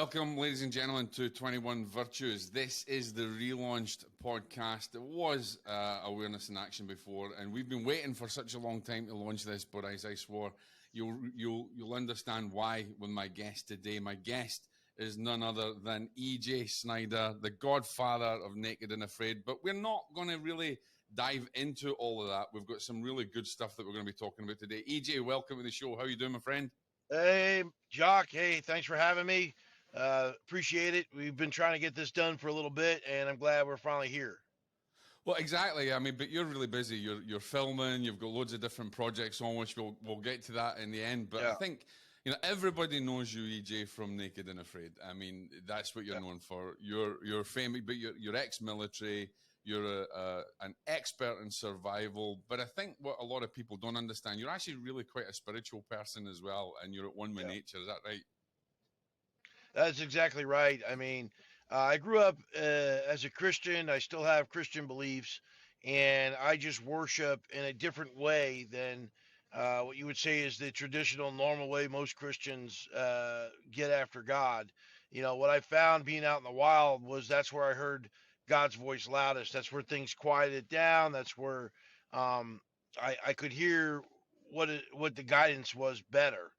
Welcome, ladies and gentlemen, to 21 Virtues. This is the relaunched podcast. It was Awareness in Action before, and we've been waiting for such a long time to launch this, but as I swore, you'll understand why with my guest today. My guest is none other than EJ Snyder, the godfather of Naked and Afraid, but we're not going to really dive into all of that. We've got some really good stuff that we're going to be talking about today. EJ, welcome to the show. How are you doing, my friend? Hey, Jock. Hey, thanks for having me. Appreciate it. We've been trying to get this done for a little bit, and I'm glad we're finally here. Well, exactly. I mean, but you're really busy. You're filming. You've got loads of different projects on, which we'll get to that in the end. But Yeah. I think everybody knows you, EJ, from Naked and Afraid. I mean, that's what you're known for. You're famous, but you're ex-military. You're an expert in survival. But I think what a lot of people don't understand, you're actually really quite a spiritual person as well, and you're at one with nature. Is that right? That's exactly right. I mean, I grew up as a Christian. I still have Christian beliefs, and I just worship in a different way than what you would say is the traditional, normal way most Christians get after God. You know, what I found being out in the wild was that's where I heard God's voice loudest. That's where things quieted down. That's where I could hear what the guidance was better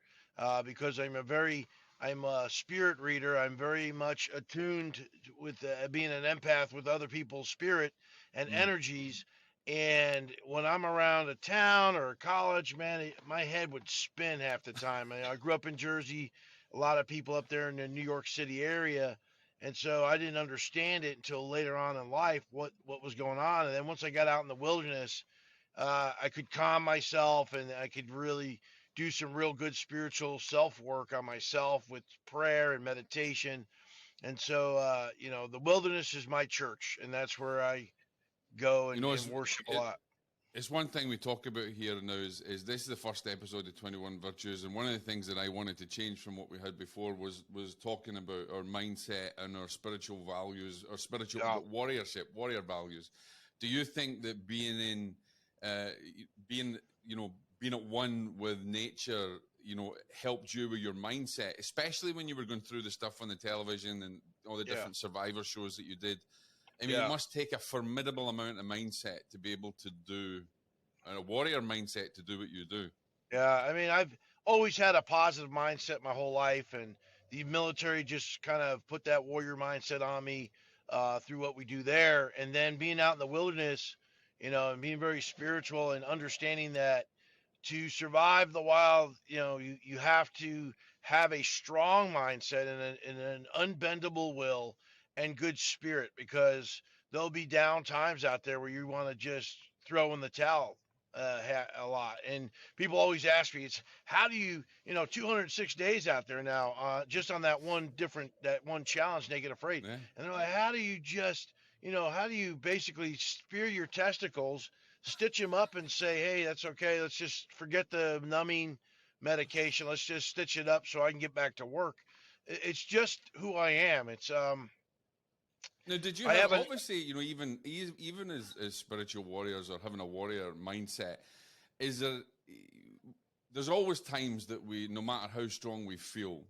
because I'm a spirit reader. I'm very much attuned with being an empath with other people's spirit and energies. And when I'm around a town or a college, man, my head would spin half the time. I grew up in Jersey, a lot of people up there in the New York City area. And so I didn't understand it until later on in life what was going on. And then once I got out in the wilderness, I could calm myself and I could really do some real good spiritual self work on myself with prayer and meditation. And so, the wilderness is my church, and that's where I go and worship a lot. It's one thing we talk about here now is this is the first episode of 21 Virtues, and one of the things that I wanted to change from what we had before was talking about our mindset and our spiritual values, our spiritual warrior values. Do you think that being at one with nature, helped you with your mindset, especially when you were going through the stuff on the television and all the different survivor shows that you did? I mean, it must take a formidable amount of mindset to be able to do, a warrior mindset to do what you do. Yeah, I mean, I've always had a positive mindset my whole life, and the military just kind of put that warrior mindset on me through what we do there. And then being out in the wilderness, and being very spiritual and understanding that to survive the wild, you have to have a strong mindset and an unbendable will and good spirit, because there'll be down times out there where you want to just throw in the towel a lot. And people always ask me, it's how do you, 206 days out there now, just on that one challenge, Naked Afraid. Yeah. And they're like, how do you just, how do you basically spear your testicles, stitch them up and say, hey, that's okay. Let's just forget the numbing medication. Let's just stitch it up so I can get back to work. It's just who I am. It's, now, did you have obviously, even as spiritual warriors or having a warrior mindset, there's always times that we, no matter how strong we feel,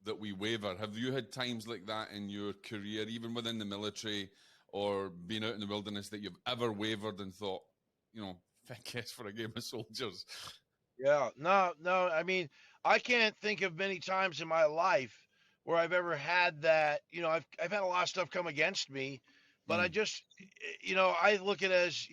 that we waver. Have you had times like that in your career, even within the military or being out in the wilderness, that you've ever wavered and thought, I guess for a game of soldiers? Yeah, no. I mean, I can't think of many times in my life where I've ever had that. I've had a lot of stuff come against me, but I just, I look at it as,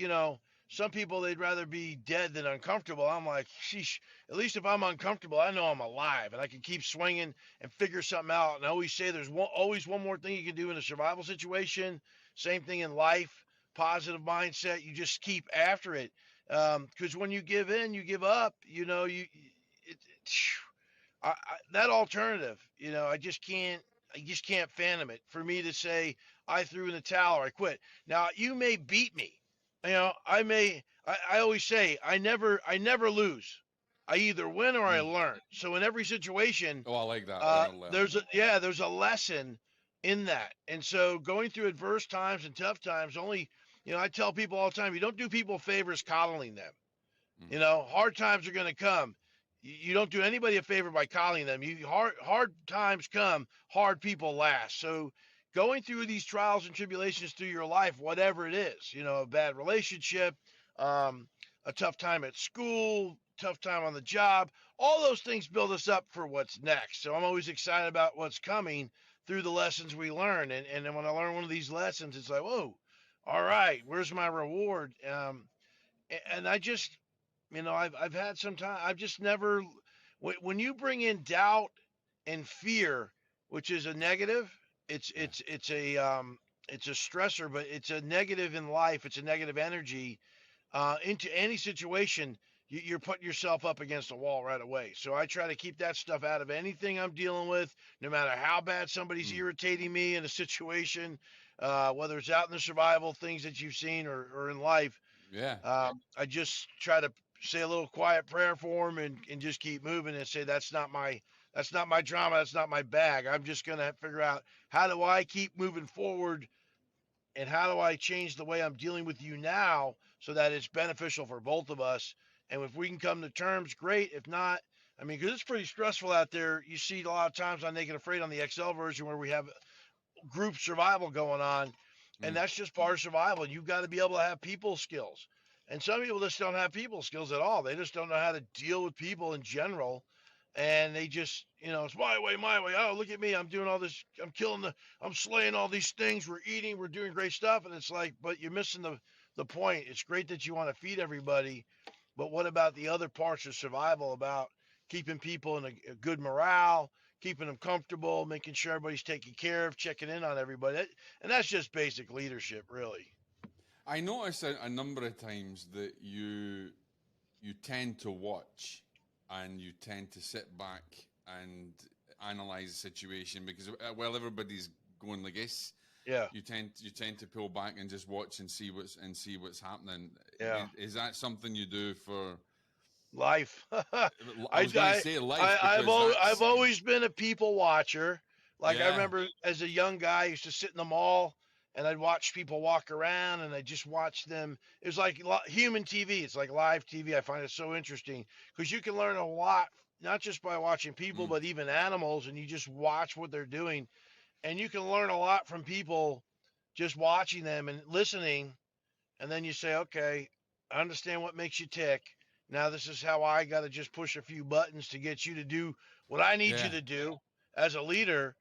some people, they'd rather be dead than uncomfortable. I'm like, sheesh, at least if I'm uncomfortable, I know I'm alive and I can keep swinging and figure something out. And I always say there's always one more thing you can do in a survival situation. Same thing in life, positive mindset. You just keep after it. Because when you give in, you give up, that alternative, I just can't fathom it. For me to say I threw in the towel or I quit. Now you may beat me. I always say I never lose. I either win or I learn. So in every situation, I like that. There's a lesson in that. And so going through adverse times and tough times, I tell people all the time, you don't do people favors coddling them. Hard times are going to come. you don't do anybody a favor by calling them. Hard times come, hard people last. So going through these trials and tribulations through your life, whatever it is, a bad relationship, um, a tough time at school, tough time on the job, all those things build us up for what's next. So I'm always excited about what's coming through the lessons we learn. And then when I learn one of these lessons, it's like, whoa, all right, where's my reward? And I just, I've had some time. I've just never. When you bring in doubt and fear, which is a negative, Yeah. it's a stressor, but it's a negative in life. It's a negative energy into any situation. You're putting yourself up against a wall right away. So I try to keep that stuff out of anything I'm dealing with, no matter how bad somebody's Mm. irritating me in a situation, whether it's out in the survival things that you've seen or in life. Yeah. I just try to say a little quiet prayer for him and just keep moving and say that's not my drama, that's not my bag. I'm just gonna figure out how do I keep moving forward and how do I change the way I'm dealing with you now so that it's beneficial for both of us. And if we can come to terms, great. If not, I mean, because it's pretty stressful out there. You see a lot of times on Naked Afraid on the XL version where we have group survival going on, and Mm. that's just part of survival. You've got to be able to have people skills, and some people just don't have people skills at all. They just don't know how to deal with people in general, and they just, it's my way, my way. Oh, look at me, I'm doing all this, I'm slaying all these things. We're eating, we're doing great stuff, and it's like, but you're missing the point. It's great that you want to feed everybody, but what about the other parts of survival? About keeping people in a good morale, keeping them comfortable, making sure everybody's taken care of, checking in on everybody. And that's just basic leadership, really. I notice a number of times that you tend to watch and you tend to sit back and analyze the situation because while everybody's going like this, Yeah, you tend to pull back and just watch and see what's happening. yeah. Is that something you do for? Life. I I, was going to I, say life I, because I've that's always been a people watcher. Like I yeah. remember as a young guy, I used to sit in the mall and I'd watch people walk around and I just watch them. It was like human TV. It's like live TV. I find it so interesting because you can learn a lot, not just by watching people, Mm, but even animals, and you just watch what they're doing. And you can learn a lot from people just watching them and listening, and then you say, okay, I understand what makes you tick. Now this is how I got to just push a few buttons to get you to do what I need you yeah. to do as a leader.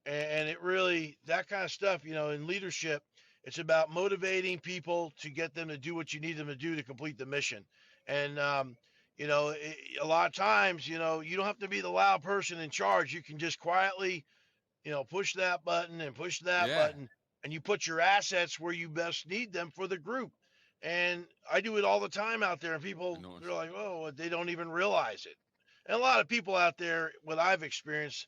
And it really, that kind of stuff, in leadership, it's about motivating people to get them to do what you need them to do to complete the mission. And, a lot of times, you don't have to be the loud person in charge. You can just quietly, push that button and push that Yeah. button, and you put your assets where you best need them for the group. And I do it all the time out there, and I people, they're noticed. like, oh, they don't even realize it. And a lot of people out there, what I've experienced,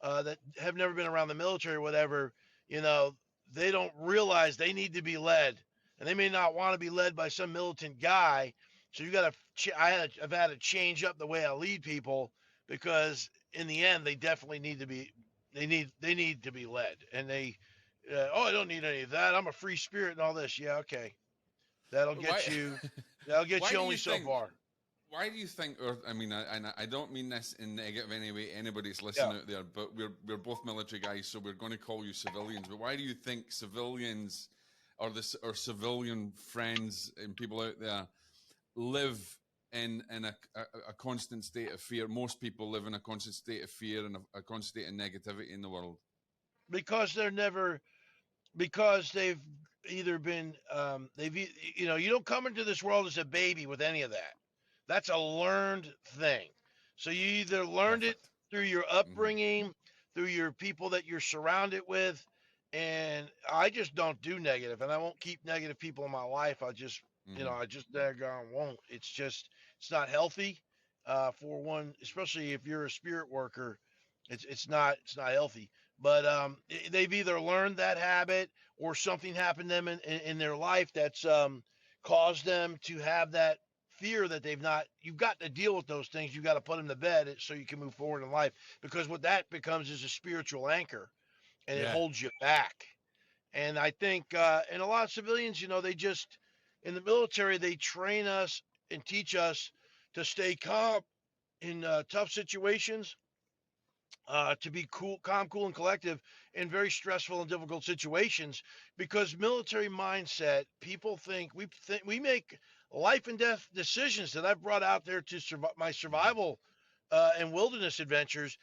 that have never been around the military or whatever, you know, they don't realize they need to be led, and they may not want to be led by some militant guy. So you got to, I've had to change up the way I lead people because in the end, they definitely need to be they need to be led, and oh, I don't need any of that. I'm a free spirit and all this. Yeah, okay, that'll But why? get you that'll get Why you do only you so think? far. Why do you think? Or I mean, I don't mean this in negative any way. Anybody's Yeah, listening out there, but we're both military guys, so we're going to call you civilians. But why do you think civilians or civilian friends and people out there live in a constant state of fear? Most people live in a constant state of fear and a constant state of negativity in the world. because they're never because they've either been you don't come into this world as a baby with any of that. That's a learned thing. So you either learned it Perfect. through your Hmm. upbringing, through your people that you're surrounded with, and I just don't do negative, and I won't keep negative people in my life. Hmm. I just daggone won't. It's not healthy, for one, especially if you're a spirit worker. It's not healthy. But they've either learned that habit or something happened to them in their life that's caused them to have that fear that they've not. You've got to deal with those things. You've got to put them to bed so you can move forward in life, because what that becomes is a spiritual anchor, and it Yeah. holds you back. And I think, and a lot of civilians, they just, in the military, they train us and teach us to stay calm, in tough situations, to be cool, calm, cool, and collective in very stressful and difficult situations. Because military mindset, people think we make life and death decisions that I've brought out there to my survival and wilderness adventures.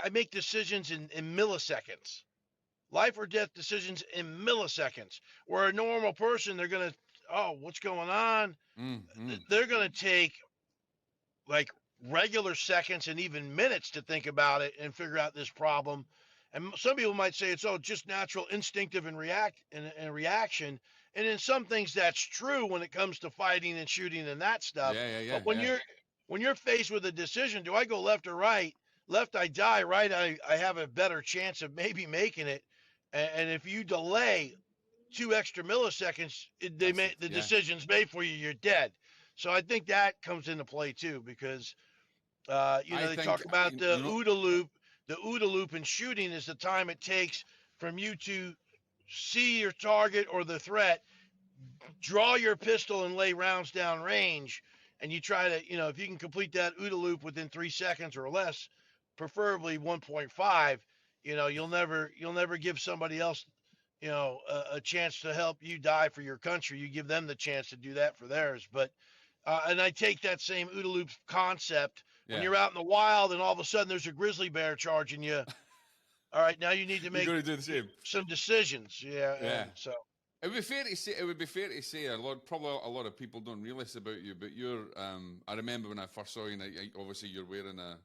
I make decisions in milliseconds, life or death decisions in milliseconds. Where a normal person, they're gonna, oh, what's going on? They're gonna take like regular seconds and even minutes to think about it and figure out this problem. And some people might say it's just natural, instinctive, and reaction. And in some things that's true when it comes to fighting and shooting and that stuff. Yeah. But when you're faced with a decision, do I go left or right? Left, I die. Right, I have a better chance of maybe making it. And if you delay 2 extra milliseconds, the decision's made for you. You're dead. So I think that comes into play too, because they talk about the OODA loop. The OODA loop in shooting is the time it takes from you to see your target or the threat, draw your pistol and lay rounds down range, and you try to, if you can complete that OODA loop within 3 seconds or less, preferably 1.5, you'll never give somebody else, a chance to help you die for your country. You give them the chance to do that for theirs. But and I take that same OODA loop concept when you're out in the wild and all of a sudden there's a grizzly bear charging you. All right, now you need to make some decisions. Yeah. So it would be fair to say probably a lot of people don't realize about you, but you're. I remember when I first saw you. Obviously, you're wearing a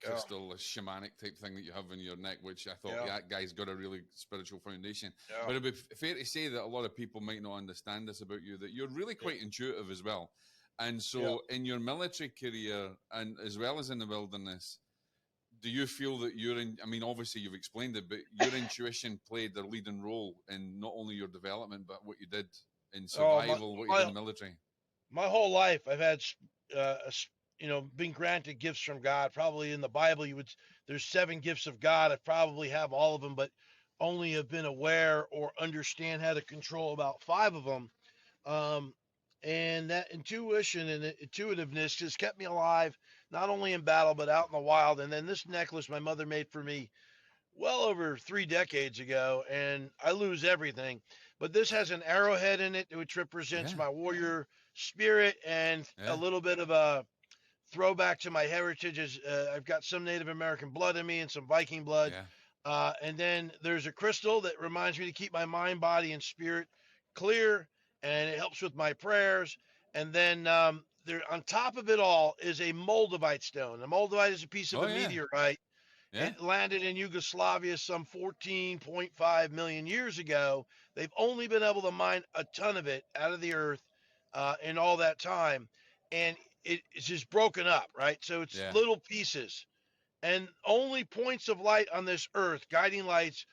crystal, a shamanic type thing that you have in your neck, which I thought that guy's got a really spiritual foundation. But it would be fair to say that a lot of people might not understand this about you, that you're really quite intuitive as well. And so in your military career, and as well as in the wilderness, do you feel that obviously you've explained it, but your intuition played the leading role in not only your development, but what you did in survival, what you did in the military? My whole life, I've had been granted gifts from God. Probably in the Bible, there's 7 gifts of God. I probably have all of them, but only have been aware or understand how to control about 5 of them. And that intuition and intuitiveness has kept me alive, not only in battle, but out in the wild. And then this necklace my mother made for me well over 3 decades ago, and I lose everything. But this has an arrowhead in it, which represents my warrior spirit, and a little bit of a throwback to my heritage. Is I've got some Native American blood in me and some Viking blood. And then there's a crystal that reminds me to keep my mind, body, and spirit clear, and it helps with my prayers. And then there, on top of it all, is a moldavite stone. A moldavite is a piece of a meteorite. It landed in Yugoslavia some 14.5 million years ago. They've only been able to mine a ton of it out of the earth in all that time. And it's just broken up, right? So it's little pieces. And only points of light on this earth, guiding lights,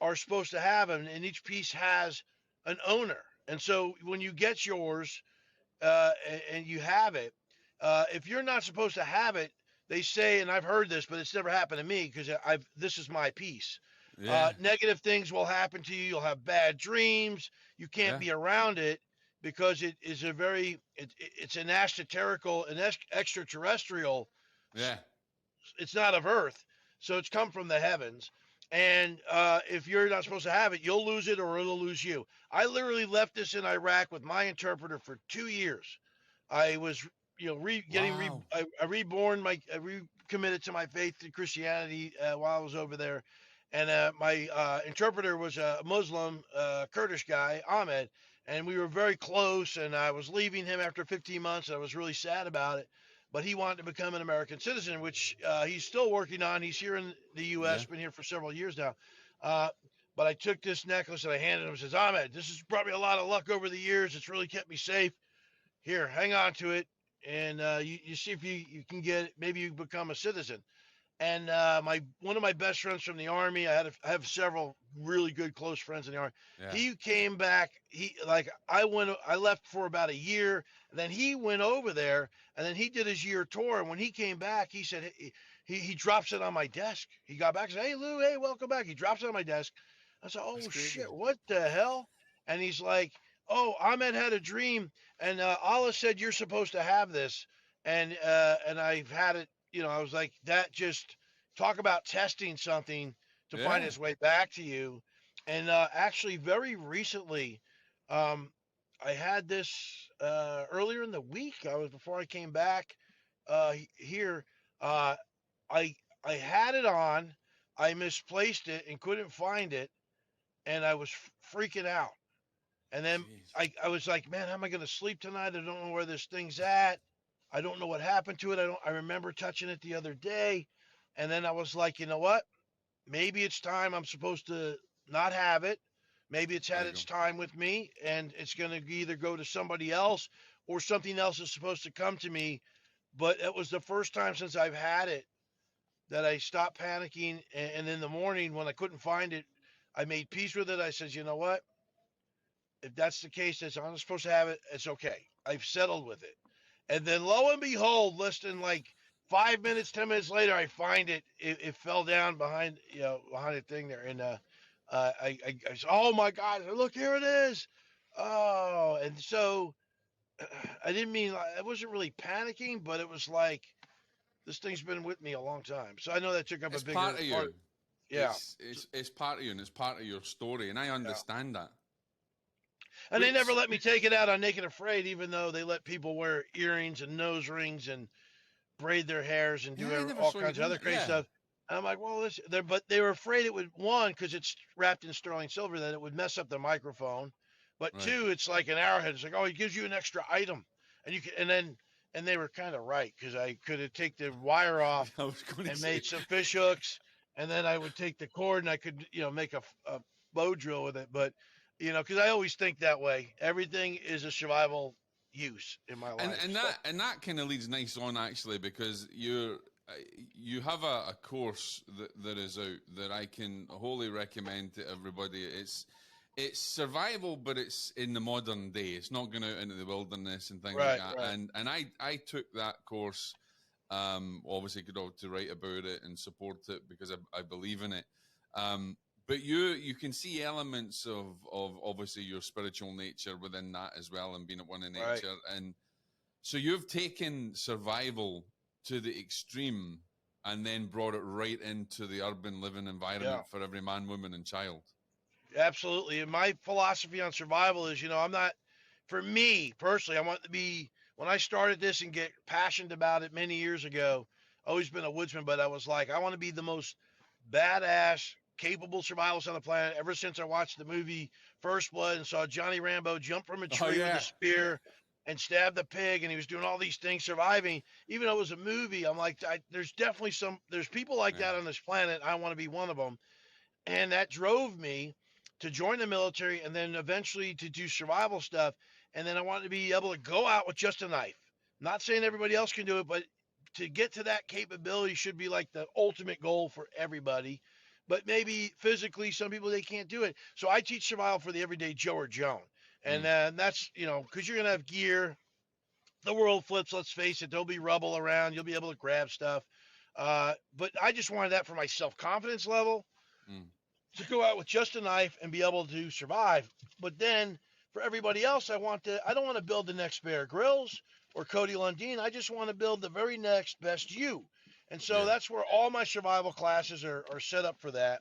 are supposed to have them. And each piece has an owner. And so when you get yours and you have it, if you're not supposed to have it, they say, and I've heard this, but it's never happened to me because this is my piece. Negative things will happen to you. You'll have bad dreams. You can't be around it because it is it's an extraterritorial, extraterrestrial. It's not of Earth, so it's come from the heavens. And if you're not supposed to have it, you'll lose it or it'll lose you. I literally left this in Iraq with my interpreter for 2 years. I was, I reborn, I recommitted to my faith to Christianity while I was over there. And my interpreter was a Muslim, Kurdish guy, Ahmed, and we were very close. And I was leaving him after 15 months. And I was really sad about it. But he wanted to become an American citizen, which he's still working on. He's here in the U.S., been here for several years now. But I took this necklace and I handed him and says, Ahmed, this has brought me a lot of luck over the years. It's really kept me safe. Here, hang on to it. And you see if you can get it. Maybe you become a citizen. And one of my best friends from the Army, I have several really good close friends in the Army. He came back. I left for about a year. And then he went over there, and then he did his year tour. And when he came back, he said he drops it on my desk. He got back and said, "Hey Lou, hey, welcome back." He drops it on my desk. I said, "Oh shit, what the hell?" And he's like, "Oh, Ahmed had a dream, and Allah said you're supposed to have this." and I've had it. I was like that. Just talk about testing something to find Yeah. its way back to you. And actually, very recently, um, I had this earlier in the week. I was before I came back here. Uh, I I had it on. I misplaced it and couldn't find it, and I was freaking out. And then Jeez. I was like, man, how am I going to sleep tonight? I don't know where this thing's at. I don't know what happened to it. I remember touching it the other day. And then I was like, you know what? Maybe it's time I'm supposed to not have it. Maybe it's There had you go. its time with me and it's going to either go to somebody else or something else is supposed to come to me. But it was the first time since I've had it that I stopped panicking. And in the morning when I couldn't find it, I made peace with it. I said, you know what? If that's the case, that's I'm supposed to have it. It's okay. I've settled with it. And then lo and behold, less than like 5 minutes, 10 minutes later, I find it. It fell down behind behind the thing there, and I said, oh my God, look here it is. Oh, and so I didn't mean I wasn't really panicking, but it was like this thing's been with me a long time. So I know that took up a It's part bigger of part. you. Yeah. It's part of you, and it's part of your story, and I Yeah. understand that. And they never Which, let me take it out on Naked Afraid, even though they let people wear earrings and nose rings and braid their hairs and yeah, do I never all saw you kinds of doing other that. crazy Yeah, stuff. And I'm like, well, but they were afraid it would, one, because it's wrapped in sterling silver, that it would mess up the microphone. But right. two, it's like an arrowhead. It's like, oh, it gives you an extra item, and you can, and they were kind of right because I could have taken the wire off I was going to and say, made some fish hooks, and then I would take the cord and I could, make a bow drill with it. But, because I always think that way. Everything is a survival use in my and life. and So, that kind of leads nice on actually because you have a course that is out that I can wholly recommend to everybody. It's survival, but it's in the modern day. It's not going out into the wilderness and things like right, that. right. And I took that course. Obviously, could all to write about it and support it because I believe in it. But you can see elements of obviously your spiritual nature within that as well, and being at one in Right. nature. And so you've taken survival to the extreme, and then brought it right into the urban living Yeah. environment for every man, woman, and child. Absolutely. And my philosophy on survival is, I'm not, for me personally, I want to be, when I started this and get passionate about it many years ago, always been a woodsman, but I was like, I want to be the most badass, capable survivalist on the planet ever since I watched the movie First Blood and saw Johnny Rambo jump from a Oh tree with a yeah, spear and stab the pig. And he was doing all these things, surviving, even though it was a movie. I'm like, there's definitely there's people like yeah, that on this planet. I want to be one of them. And that drove me to join the military and then eventually to do survival stuff. And then I wanted to be able to go out with just a knife. Not saying everybody else can do it, but to get to that capability should be like the ultimate goal for everybody. But maybe physically, some people they can't do it. So I teach survival for the everyday Joe or Joan. And mm, that's, because you're going to have gear. The world flips, let's face it. There'll be rubble around. You'll be able to grab stuff. But I just wanted that for my self confidence level mm, to go out with just a knife and be able to survive. But then for everybody else, I don't want to build the next Bear Grylls or Cody Lundin. I just want to build the very next best you. And so yeah. that's where all my survival classes are set up for that.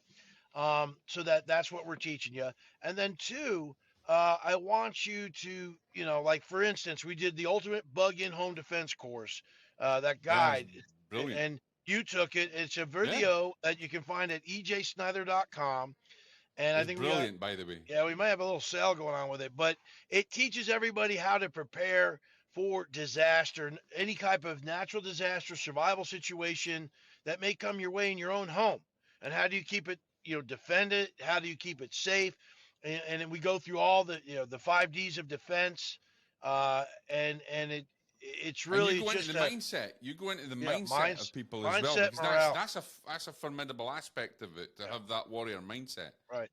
So that's what we're teaching you. And then two, I want you to, like for instance, we did the ultimate bug in home defense course, that Yeah, it's guide, brilliant. and you took it. It's a Yeah, video that you can find at ejsnyder.com. And I it's think we got, brilliant. By the way, yeah, we might have a little sale going on with it, but it teaches everybody how to prepare for disaster, any type of natural disaster, survival situation that may come your way in your own home. And how do you keep it, defend it? How do you keep it safe? And then we go through all the 5 Ds of defense. And it's and you really go into just the mindset. You go into the mindset of people as well mindset, because that's morale. that's a formidable aspect of it to Yeah, have that warrior mindset. right.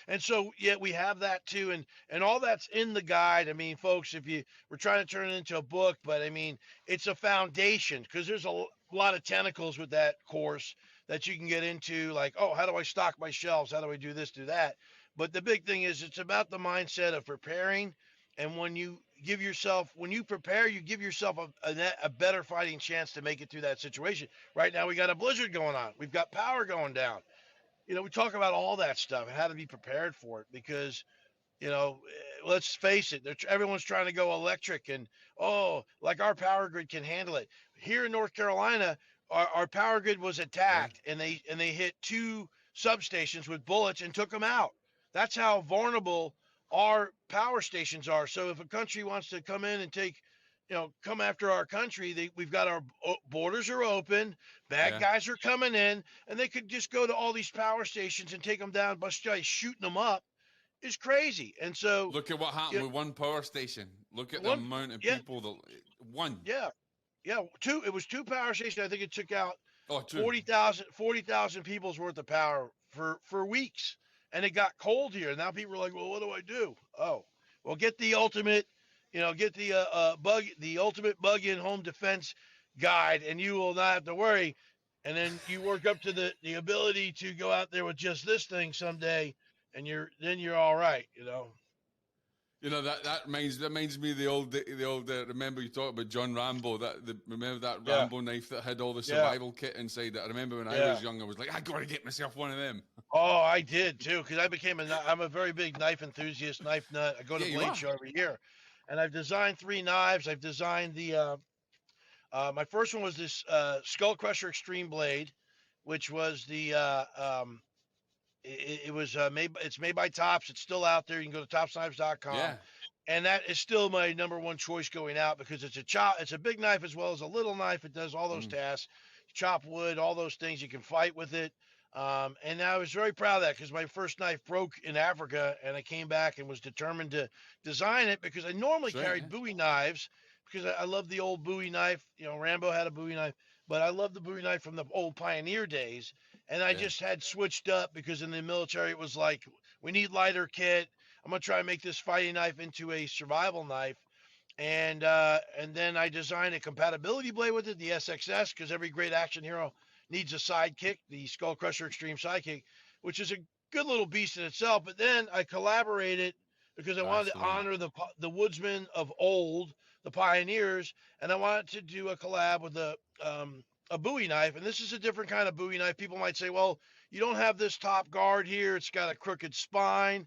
And so, yeah, we have that too, and all that's in the guide. I mean, folks, if we're trying to turn it into a book, but I mean, it's a foundation because there's a lot of tentacles with that course that you can get into, like, oh, how do I stock my shelves? How do I do this, do that? But the big thing is, it's about the mindset of preparing, and when you give yourself, when you prepare, you give yourself a better fighting chance to make it through that situation. Right now, we got a blizzard going on. We've got power going down. We talk about all that stuff and how to be prepared for it because let's face it, everyone's trying to go electric and, oh, like our power grid can handle it. Here in North Carolina, our power grid was Yeah. attacked and they hit 2 substations with bullets and took them out. That's how vulnerable our power stations are. So if a country wants to come in and come after our country, we've got our borders are open, bad Yeah. guys are coming in, and they could just go to all these power stations and take them down by shooting them up is crazy. And so, Look at what happened with one power station. Look at the one, amount of yeah, people that one. yeah, 2. It was 2 power stations. I think it took out Oh, two. 40,000 people's worth of power for weeks. And it got cold here. Now people are like, well, what do I do? Oh, well, get the ultimate, get the ultimate bug-in home defense guide, and you will not have to worry. And then you work up to the ability to go out there with just this thing someday, and you're all right. That reminds me of the old remember you talked about John Rambo, remember that Yeah. Rambo knife that had all the survival kit inside it. I remember when I was young, I was like, I gotta get myself one of them. Oh, I did too, because I'm a very big knife enthusiast, knife nut. I go to Blade Show every year, and I've designed 3 knives. I've designed my first one was this Skull Crusher Extreme Blade, which was it's made by Tops. It's still out there. You can go to topsknives.com. Yeah. And that is still my number 1 choice going out because it's a big knife as well as a little knife. It does all those tasks, chop wood, all those things. You can fight with it. And I was very proud of that because my first knife broke in Africa, and I came back and was determined to design it because I normally carried Bowie knives because I love the old Bowie knife. Rambo had a Bowie knife, but I love the Bowie knife from the old Pioneer days. And I just had switched up because in the military, it was like, we need lighter kit. I'm going to try and make this fighting knife into a survival knife. And then I designed a compatibility blade with it, the SXS, because every great action hero needs a sidekick, the Skull Crusher Extreme Sidekick, which is a good little beast in itself. But then I collaborated because I wanted to honor the woodsmen of old, the pioneers, and I wanted to do a collab with a Bowie knife. And this is a different kind of Bowie knife. People might say, well, you don't have this top guard here. It's got a crooked spine,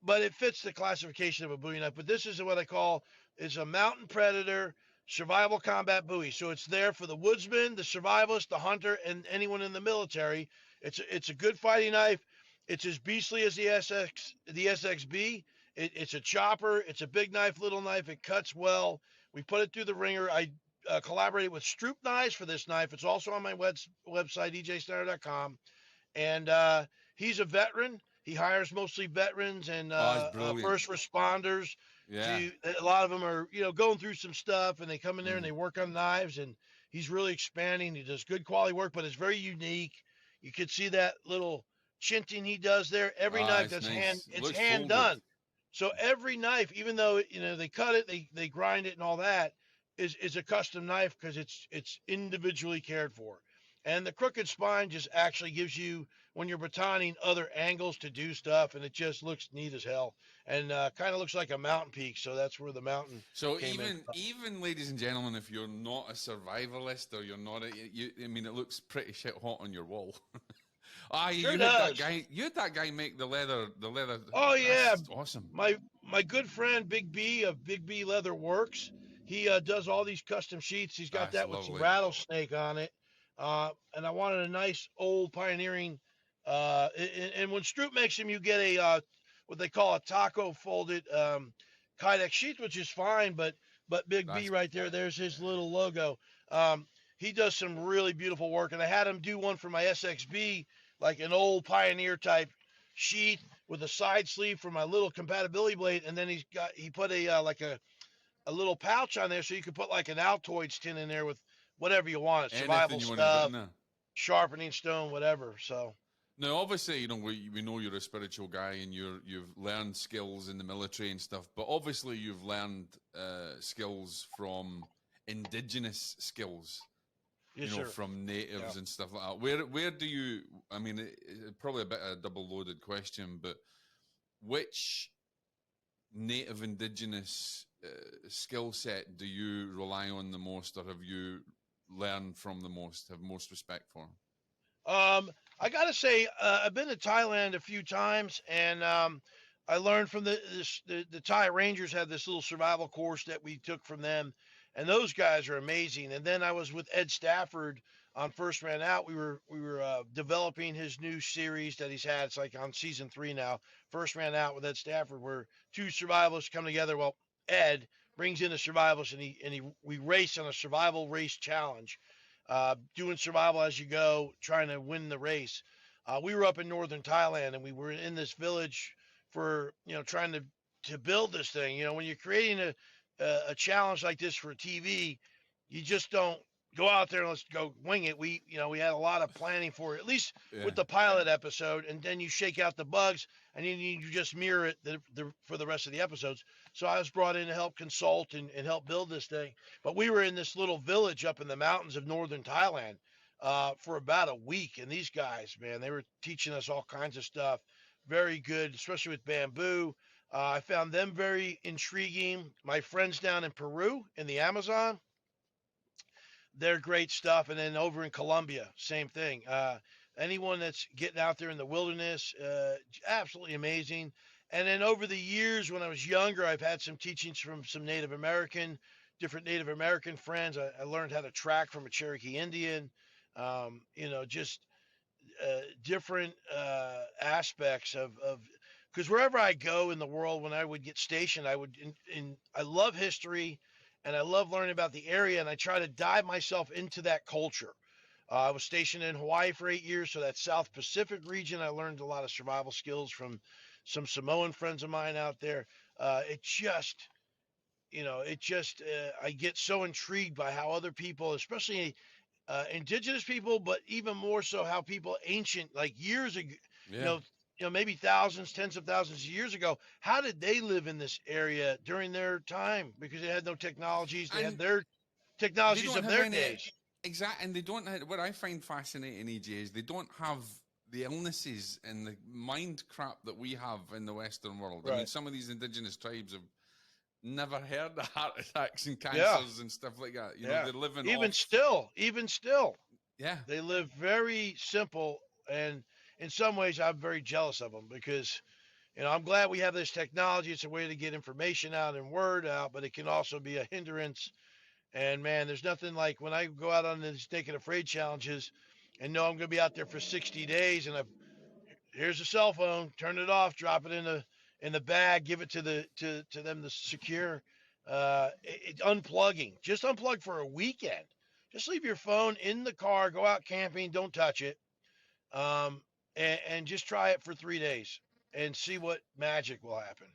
but it fits the classification of a Bowie knife. But this is what I call is a mountain predator survival combat Bowie. So it's there for the woodsman, the survivalist, the hunter, and anyone in the military. It's a good fighting knife. It's as beastly as the SXB. It's a chopper. It's a big knife, little knife. It cuts well. We put it through the ringer. I collaborated with Stroop Knives for this knife. It's also on my website, EJSnyder.com. And he's a veteran. He hires mostly veterans and first responders. Yeah. A lot of them are, going through some stuff, and they come in there and they work on knives, and he's really expanding. He does good quality work, but it's very unique. You could see that little chinting he does there. Every knife that's nice. hand done. So every knife, even though they cut it, they grind it and all that, is a custom knife because it's individually cared for. And the crooked spine just actually gives you, when you're batoning, other angles to do stuff, and it just looks neat as hell. And kind of looks like a mountain peak, so that's where the mountain. So even ladies and gentlemen, if you're not a survivalist or you're not, it looks pretty shit hot on your wall. You had that guy make the leather. Oh yeah, that's awesome. My good friend Big B of Big B Leather Works, he does all these custom sheets. He's got that with some rattlesnake on it. And I wanted a nice old pioneering. And when Stroop makes them, you get a what they call a taco folded Kydex sheath, which is fine. But Big B right there, there's his little logo. He does some really beautiful work, and I had him do one for my SXB, like an old Pioneer type sheath with a side sleeve for my little compatibility blade, and then he put a little pouch on there so you could put like an Altoids tin in there with whatever you want, survival stuff, sharpening stone, whatever. So now, obviously, we know you're a spiritual guy and you've learned skills in the military and stuff, but obviously you've learned skills from indigenous skills. Yes, sir. From natives and stuff like that. Where do you? Probably a bit of a double-loaded question, but which native indigenous skill set do you rely on the most, or have you learned from the most, have most respect for? I gotta say, I've been to Thailand a few times, and I learned from the Thai Rangers had this little survival course that we took from them, and those guys are amazing. And then I was with Ed Stafford on First Man Out. We were developing his new series that he's had. It's like on season 3 now. First Man Out with Ed Stafford, where two survivalists come together. Well, Ed brings in a survivalist, and we race on a survival race challenge, doing survival as you go, trying to win the race. We were up in northern Thailand, and we were in this village for trying to build this thing. When you're creating a challenge like this for TV, you just don't go out there and let's go wing it. We had a lot of planning for it, at least with the pilot episode, and then you shake out the bugs, and then you just mirror it for the rest of the episodes. So I was brought in to help consult and help build this thing. But we were in this little village up in the mountains of northern Thailand for about a week, and these guys, man, they were teaching us all kinds of stuff. Very good, especially with bamboo. I found them very intriguing. My friends down in Peru in the Amazon, they're great stuff. And then over in Colombia, same thing. Anyone that's getting out there in the wilderness, absolutely amazing. And then over the years, when I was younger, I've had some teachings from some different Native American friends. I learned how to track from a Cherokee Indian, just different aspects of because wherever I go in the world, when I would get stationed, I love history, and I love learning about the area, and I try to dive myself into that culture. I was stationed in Hawaii for 8 years, so that South Pacific region, I learned a lot of survival skills from some Samoan friends of mine out there. I get so intrigued by how other people, especially indigenous people, but even more so how people ancient, like years ago, maybe thousands, tens of thousands of years ago, how did they live in this area during their time? Because they had no technologies. They had their technologies of their days. Exactly. And they don't have, what I find fascinating, EJ, is they don't have the illnesses and the mind crap that we have in the Western world. Right. I mean, some of these indigenous tribes have never heard of heart attacks and cancers and stuff like that. They're living even still. Yeah. They live very simple, and in some ways I'm very jealous of them because I'm glad we have this technology. It's a way to get information out and word out, but it can also be a hindrance. And man, there's nothing like when I go out on these Naked Afraid challenges and know I'm going to be out there for 60 days, and here's a cell phone, turn it off, drop it in the bag, give it to them to secure. Unplugging, just unplug for a weekend. Just leave your phone in the car, go out camping, don't touch it, and just try it for 3 days and see what magic will happen.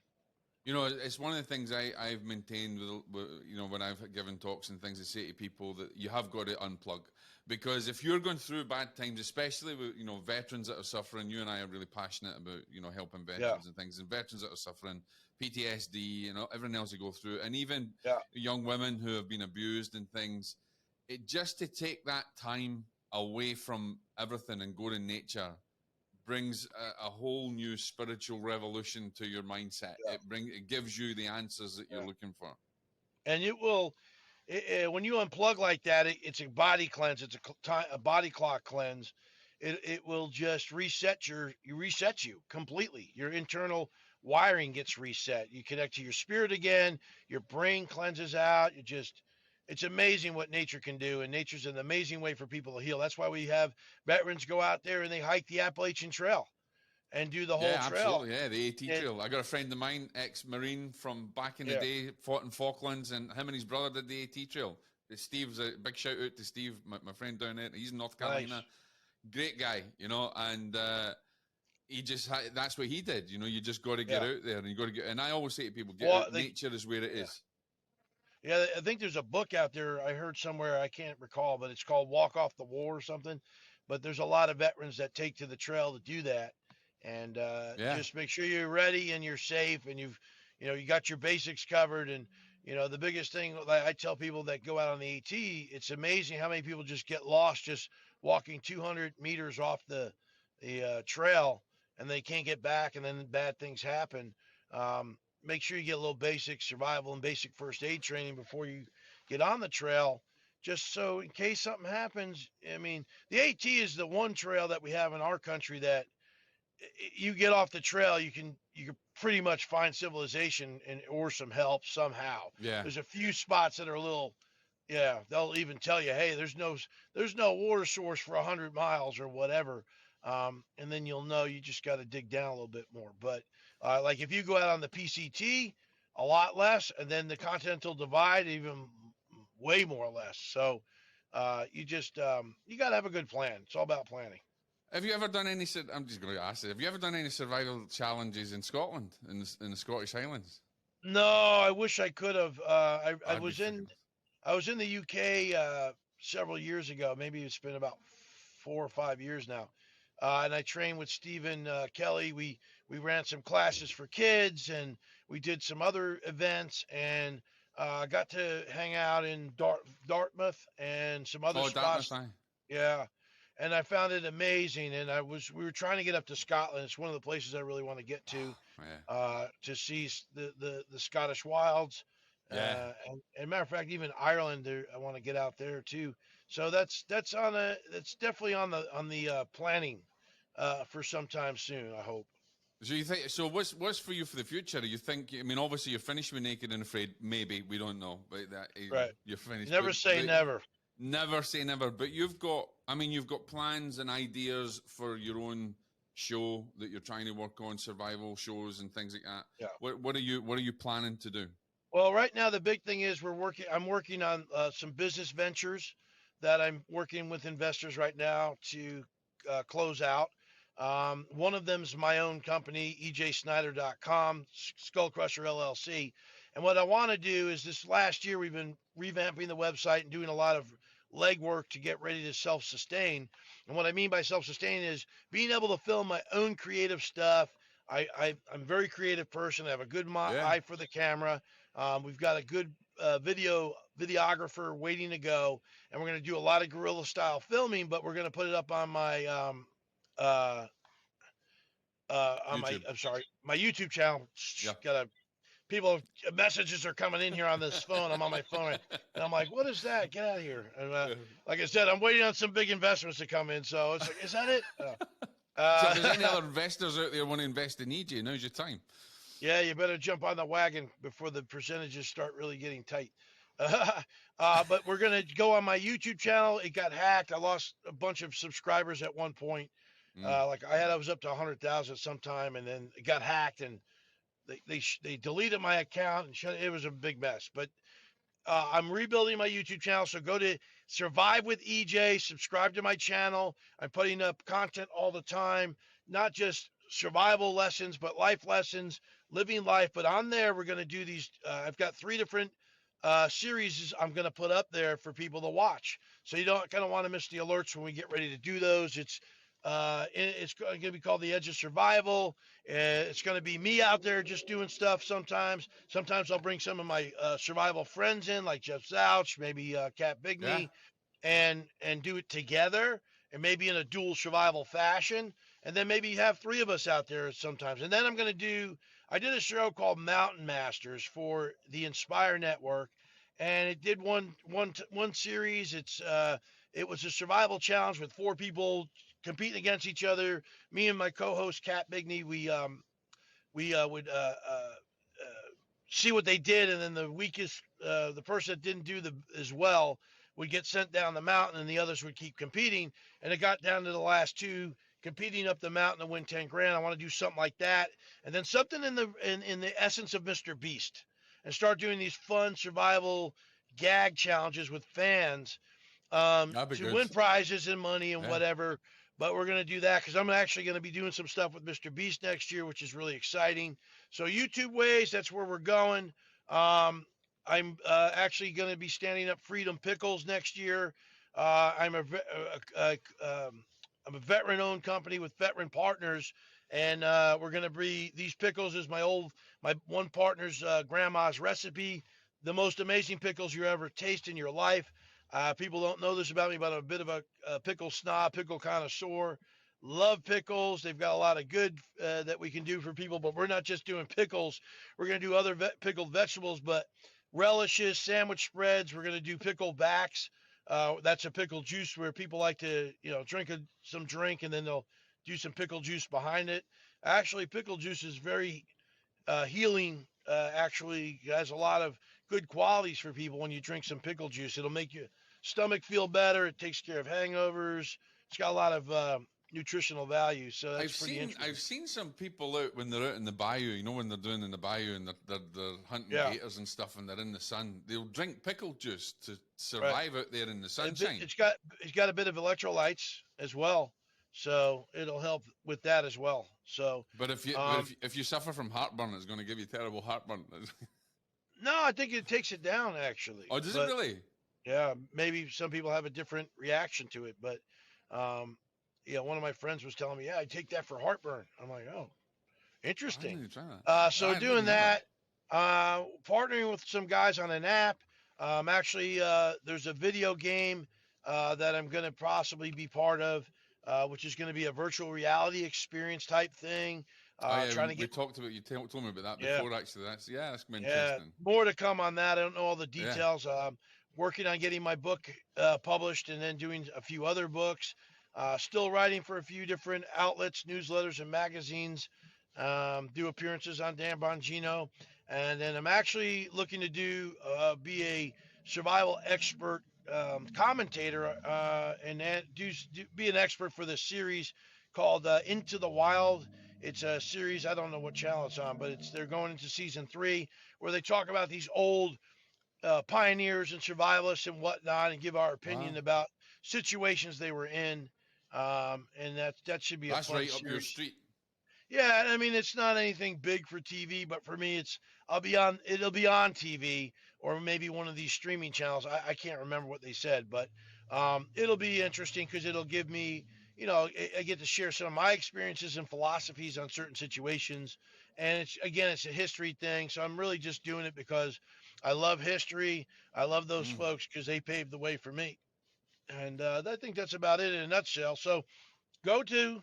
It's one of the things I've maintained when I've given talks and things, I say to people that you have got to unplug, because if you're going through bad times, especially with veterans that are suffering, you and I are really passionate about helping veterans and things, and veterans that are suffering PTSD, everything else they go through, and even young women who have been abused and things. It just to take that time away from everything and go to nature brings a whole new spiritual revolution to your mindset. It gives you the answers that you're looking for. And it will, when you unplug like that, it's a body cleanse. It's a body clock cleanse. It will just reset you completely. Your internal wiring gets reset. You connect to your spirit again. Your brain cleanses out. It's amazing what nature can do, and nature's an amazing way for people to heal. That's why we have veterans go out there and they hike the Appalachian Trail and do the whole trail. Absolutely, the AT Trail. I got a friend of mine, ex-Marine from back in the day, fought in Falklands, and him and his brother did the AT Trail. Steve's a big shout out to Steve, my friend down there. He's in North Carolina. Nice. Great guy, and he just that's what he did. You just got to get out there, and you got to get. And I always say to people, nature is where it is. Yeah, I think there's a book out there I heard somewhere, I can't recall, but it's called Walk Off the Wall or something. But there's a lot of veterans that take to the trail to do that. And just make sure you're ready and you're safe, and you got your basics covered. And, the biggest thing I tell people that go out on the AT, it's amazing how many people just get lost just walking 200 meters off the trail, and they can't get back, and then bad things happen. make sure you get a little basic survival and basic first aid training before you get on the trail, just so in case something happens. I mean, the AT is the one trail that we have in our country that you get off the trail, you can pretty much find civilization and or some help somehow. Yeah. There's a few spots that are a little, yeah, they'll even tell you, hey, there's no water source for 100 miles or whatever. And then you'll know you just got to dig down a little bit more. But like if you go out on the PCT, a lot less, and then the Continental Divide, even way more or less. So you got to have a good plan. It's all about planning. Have you ever done any? I'm just going to ask it. Have you ever done any survival challenges in Scotland, in the Scottish Highlands? No, I wish I could have. I That'd be was freaking. in the UK several years ago. Maybe it's been about 4 or 5 years now. And I trained with Stephen Kelly. We ran some classes for kids, and we did some other events, and got to hang out in Dartmouth and some other Oh, Dartmouth, spots. aye. Yeah, and I found it amazing. And we were trying to get up to Scotland. It's one of the places I really want to get Yeah. to see the Scottish wilds. Yeah. And matter of fact, even Ireland, I want to get out there too. So that's definitely on the planning for sometime soon, I hope. So you think? So what's for you for the future? You think? I mean, obviously you're finished with Naked and Afraid. Maybe we don't know, but Right. you're finished. Never say never. Never say never. But you've got. I mean, you've got plans and ideas for your own show that you're trying to work on, survival shows and things like that. Yeah. What are you planning to do? Well, right now the big thing is I'm working on some business ventures that I'm working with investors right now to close out. One of them is my own company, EJSnyder.com, Skull Crusher LLC. And what I want to do is this last year we've been revamping the website and doing a lot of legwork to get ready to self-sustain. And what I mean by self-sustain is being able to film my own creative stuff. I'm a very creative person. I have a good eye for the camera. We've got a good videographer waiting to go, and we're going to do a lot of guerrilla style filming, but we're going to put it up on my my YouTube channel. Yeah. Messages are coming in here on this phone. I'm on my phone, and I'm like, what is that? Get out of here. And like I said, I'm waiting on some big investments to come in. So it's like, is that it? So if there's any other investors out there want to invest in EJ, now's your time. Yeah, you better jump on the wagon before the percentages start really getting tight. But we're going to go on my YouTube channel. It got hacked. I lost a bunch of subscribers at one point. Like I was up to 100,000 sometime, and then it got hacked, and they deleted my account, and it was a big mess. But I'm rebuilding my YouTube channel. So go to Survive with EJ, subscribe to my channel. I'm putting up content all the time, not just survival lessons, but life lessons, living life. But on there, we're going to do these. I've got 3 different series I'm going to put up there for people to watch. So you don't kind of want to miss the alerts when we get ready to do those. It's going to be called The Edge of Survival. It's going to be me out there just doing stuff sometimes. Sometimes I'll bring some of my survival friends in, like Jeff Zouch, maybe Kat Bigney, and do it together, and maybe in a dual survival fashion. And then maybe have 3 of us out there sometimes. And then I did a show called Mountain Masters for the Inspire Network, and it did one series. It was a survival challenge with 4 people competing against each other. Me and my co-host Kat Bigney, we would see what they did, and then the weakest, the person that didn't do as well, would get sent down the mountain, and the others would keep competing. And it got down to the last 2 competing up the mountain to win 10 grand. I want to do something like that, and then something in the essence of Mr. Beast, and start doing these fun survival gag challenges with fans to win prizes and money and whatever. But we're going to do that because I'm actually going to be doing some stuff with Mr. Beast next year, which is really exciting. So YouTube ways, that's where we're going. I'm actually going to be standing up Freedom Pickles next year. I'm a veteran-owned company with veteran partners, and we're going to be, these pickles is my one partner's grandma's recipe, the most amazing pickles you ever taste in your life. People don't know this about me, but I'm a bit of a pickle snob, pickle connoisseur. Love pickles. They've got a lot of good that we can do for people, but we're not just doing pickles. We're going to do other pickled vegetables, but relishes, sandwich spreads. We're going to do pickle backs. That's a pickle juice where people like to, drink some drink and then they'll do some pickle juice behind it. Actually, pickle juice is very healing. Actually, has a lot of good qualities for people when you drink some pickle juice. It'll make your stomach feel better. It takes care of hangovers. It's got a lot of nutritional value, so that's pretty interesting. I've seen some people out when they're out in the bayou, when they're doing in the bayou and they're hunting Yeah, gators and stuff and they're in the sun. They'll drink pickle juice to right. survive out there in the And sunshine. it's got a bit of electrolytes as well, so it'll help with that as well. So, But if you suffer from heartburn, it's going to give you terrible heartburn. no, I think it takes it down actually. Oh, does it But really? yeah, maybe some people have a different reaction to it, but one of my friends was telling me, yeah, I take that for heartburn. I'm like, oh, I interesting. need to try that. So I doing never. that, partnering with some guys on an app. Actually, there's a video game that I'm going to possibly be part of, which is going to be a virtual reality experience type thing. Oh yeah, Trying to we get, talked about told me about that yeah, before. Actually, that's been yeah, interesting. more to come on that. I don't know all the Yeah. details. Working on getting my book published and then doing a few other books. Still writing for a few different outlets, newsletters, and magazines. Do appearances on Dan Bongino. And then I'm actually looking to be a survival expert commentator and be an expert for this series called Into the Wild. It's a series, I don't know what channel it's on, but they're going into season 3 where they talk about these old pioneers and survivalists and whatnot and give our opinion Wow. about situations they were in. And that should be a That's fun right up your series. street. Yeah, I mean it's not anything big for TV, but for me it'll be on TV or maybe one of these streaming channels. I can't remember what they said, but it'll be interesting because it'll give me, I get to share some of my experiences and philosophies on certain situations. And it's a history thing, so I'm really just doing it because I love history. I love those Mm. folks because they paved the way for me. And I think that's about it in a nutshell. So go to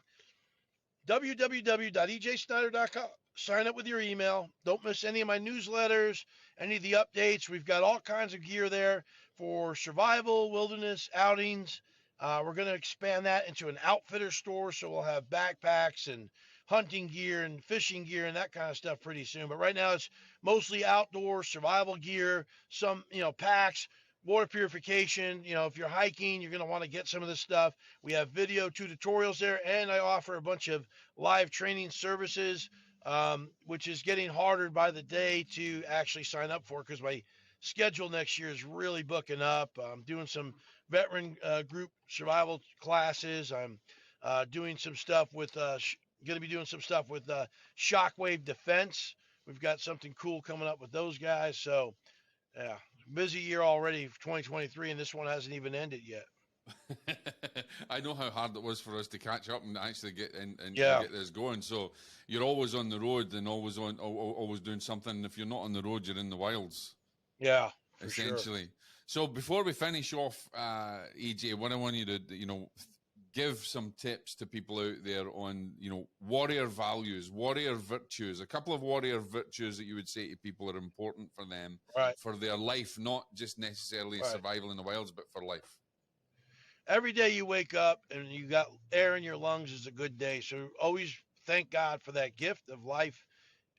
www.ejsnyder.com. Sign up with your email. Don't miss any of my newsletters, any of the updates. We've got all kinds of gear there for survival, wilderness, outings. We're going to expand that into an outfitter store, so we'll have backpacks and hunting gear and fishing gear and that kind of stuff pretty soon. But right now it's mostly outdoor survival gear, some, packs, water purification. If you're hiking, you're going to want to get some of this stuff. We have video tutorials there, and I offer a bunch of live training services, which is getting harder by the day to actually sign up for because my schedule next year is really booking up. I'm doing some veteran group survival classes. I'm doing some stuff with, going to be doing some stuff with Shockwave Defense. We've got something cool coming up with those guys. So, yeah, busy year already for 2023, and this one hasn't even ended yet. I know how hard it was for us to catch up and actually get and Yeah, get this going. So you're always on the road and always doing something. If you're not on the road, you're in the wilds, yeah, for sure. essentially. So before we finish off, EJ, what I want you to give some tips to people out there on warrior values, warrior virtues, a couple of warrior virtues that you would say to people are important for them Right, for their life, not just necessarily right. survival in the wilds, but for life. Every day you wake up and you got air in your lungs is a good day. So always thank God for that gift of life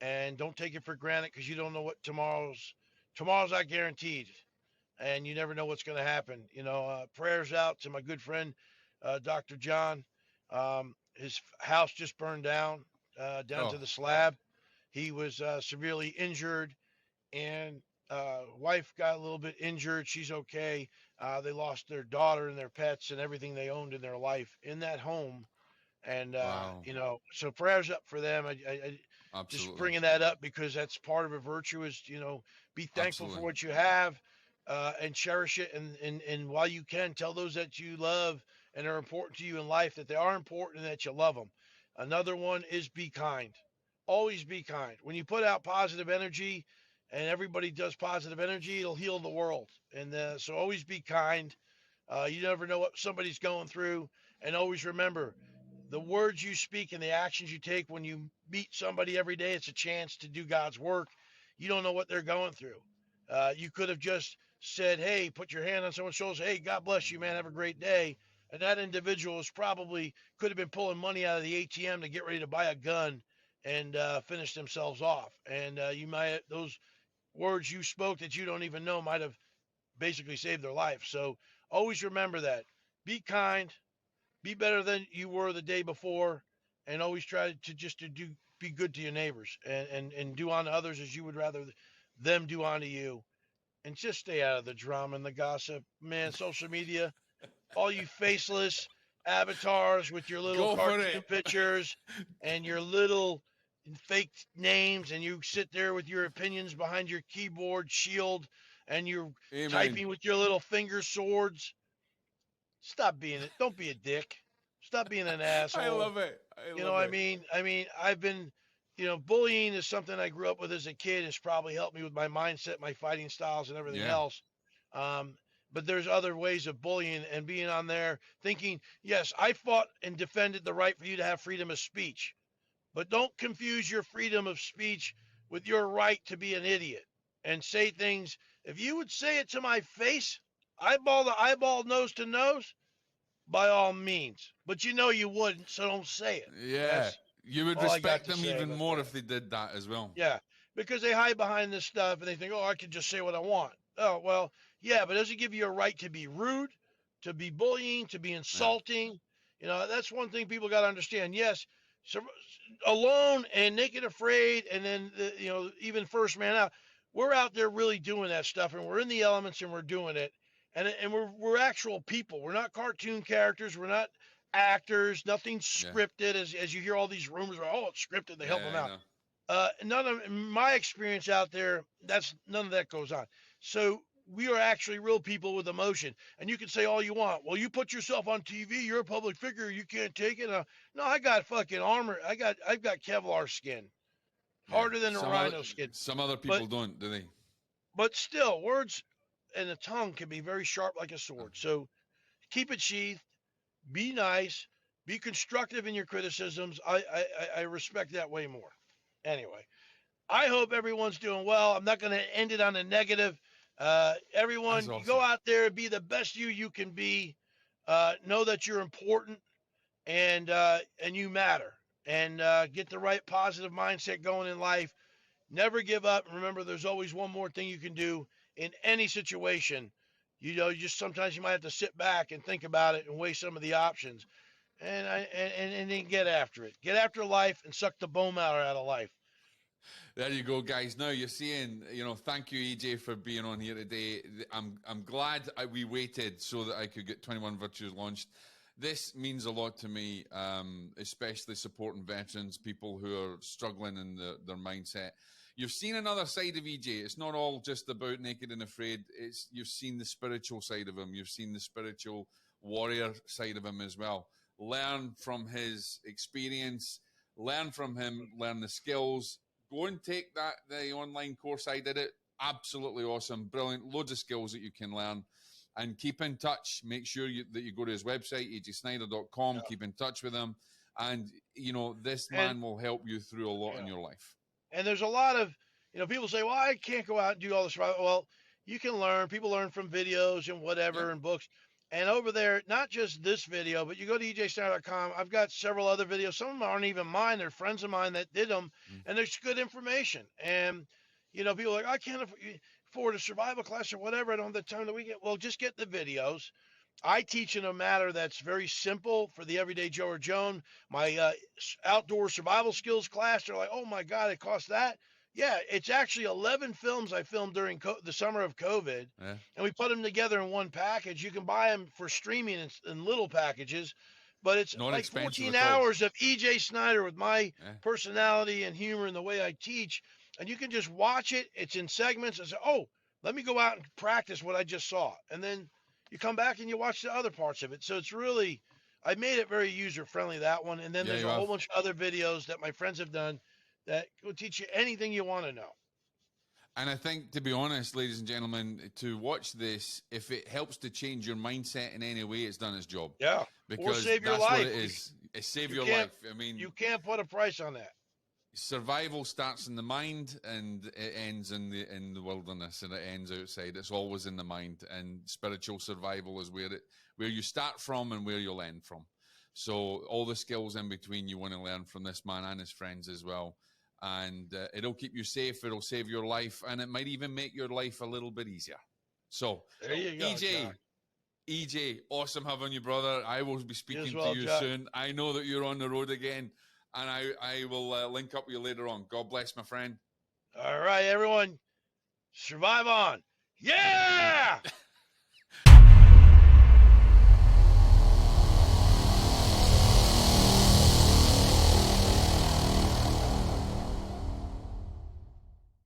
and don't take it for granted because you don't know what tomorrow's not guaranteed and you never know what's going to happen. Prayers out to my good friend, Dr. John. His house just burned down to Oh, the slab. He was severely injured and wife got a little bit injured. She's okay. They lost their daughter and their pets and everything they owned in their life in that home. And wow. so prayers up for them. I just Absolutely. bringing that up because that's part of a virtue is be thankful for Absolutely. what you have and cherish it. And while you can, tell those that you love and are important to you in life that they are important and that you love them. Another one is be kind. Always be kind. When you put out positive energy, and everybody does positive energy, it'll heal the world. And so always be kind. You never know what somebody's going through, and always remember the words you speak and the actions you take when you meet somebody every day, it's a chance to do God's work. You don't know what they're going through. You could have just said, hey, put your hand on someone's shoulder, hey, God bless you, man, have a great day. And that individual is probably could have been pulling money out of the ATM to get ready to buy a gun and finish themselves off. And you might, those words you spoke that you don't even know might have basically saved their life. So always remember that. Be kind, be better than you were the day before, and always try to just to do be good to your neighbors and do unto others as you would rather them do unto you. And just stay out of the drama and the gossip. Man, social media, all you faceless avatars with your little Go for cartoon it. pictures and your little fake names, and you sit there with your opinions behind your keyboard shield and you're Amen. typing with your little finger swords. Stop being it. Don't be a dick. Stop being an asshole. I love it. I You love know what I it. mean? I've been, bullying is something I grew up with as a kid. It's probably helped me with my mindset, my fighting styles, and everything Yeah. else. But there's other ways of bullying and being on there thinking, yes, I fought and defended the right for you to have freedom of speech. But don't confuse your freedom of speech with your right to be an idiot and say things. If you would say it to my face, eyeball to eyeball, nose to nose, by all means. But you wouldn't, so don't say it. Yeah. That's You would all I got respect to them say even about more that. if they did that as well. Yeah, because they hide behind this stuff and they think, oh, I can just say what I want. Oh, well, yeah, but does it give you a right to be rude, to be bullying, to be insulting? That's one thing people got to understand. Yes, so, alone and naked afraid, and then, even first man out, we're out there really doing that stuff, and we're in the elements and we're doing it. And we're actual people. We're not cartoon characters. We're not actors. Nothing scripted. As you hear all these rumors about, oh, it's scripted. They help them out. None of my experience out there, none of that goes on. So we are actually real people with emotion. And you can say all you want. Well, you put yourself on TV, you're a public figure, you can't take it. No, I got fucking armor. I've got Kevlar skin, harder than a rhino skin. Some other people don't, do they? But still, words and the tongue can be very sharp like a sword. So keep it sheathed. Be nice. Be constructive in your criticisms. I respect that way more. Anyway, I hope everyone's doing well. I'm not going to end it on a negative. Everyone, That's awesome. Go out there, be the best you can be. Know that you're important and you matter. And get the right positive mindset going in life. Never give up. Remember, there's always one more thing you can do in any situation. Sometimes you might have to sit back and think about it and weigh some of the options, and then get after it. Get after life and suck the bone marrow out of life. There you go, guys. Now you're saying, thank you, EJ, for being on here today. I'm glad we waited so that I could get 21 Virtues launched. This means a lot to me, especially supporting veterans, people who are struggling in their mindset. You've seen another side of EJ. It's not all just about Naked and Afraid. You've seen the spiritual side of him. You've seen the spiritual warrior side of him as well. Learn from his experience. Learn from him. Learn the skills. Go and take the online course. I did it. Absolutely awesome. Brilliant. Loads of skills that you can learn. And keep in touch. Make sure that you go to his website, ejsnyder.com. Keep in touch with him. And, this man will help you through a lot in your life. And there's a lot of, people say, well, I can't go out and do all this. Well, you can learn. People learn from videos and whatever and books. And over there, not just this video, but you go to EJSnyder.com. I've got several other videos. Some of them aren't even mine. They're friends of mine that did them. And there's good information. And, people are like, I can't afford a survival class or whatever. I don't have the time of the weekend. Well, just get the videos. I teach in a matter that's very simple for the everyday Joe or Joan. My outdoor survival skills class, they're like, oh, my God, it costs that. Yeah, it's actually 11 films I filmed during the summer of COVID, and we put them together in one package. You can buy them for streaming in little packages, but it's not like 14 hours of EJ Snyder with my personality and humor and the way I teach, and you can just watch it. It's in segments and say, oh, let me go out and practice what I just saw, and then you come back and you watch the other parts of it. So it's really, I made it very user-friendly, that one, and then there's a whole bunch of other videos that my friends have done that will teach you anything you want to know. And I think, to be honest, ladies and gentlemen, to watch this, if it helps to change your mindset in any way, it's done its job. Yeah. Or Because save your that's life. what it is. It save You your can't- life. I mean, You can't put a price on that. survival starts in the mind and it ends in the wilderness, and it ends outside. It's always in the mind, and spiritual survival is where you start from and where you'll end from. So all the skills in between you want to learn from this man and his friends as well. And it'll keep you safe, it'll save your life, and it might even make your life a little bit easier. So There you go, EJ, John. EJ, awesome having you, brother. I will be speaking well, to you John. soon. I know that you're on the road again, and I will link up with you later on. God bless, my friend. All right, everyone. Survive on. Yeah!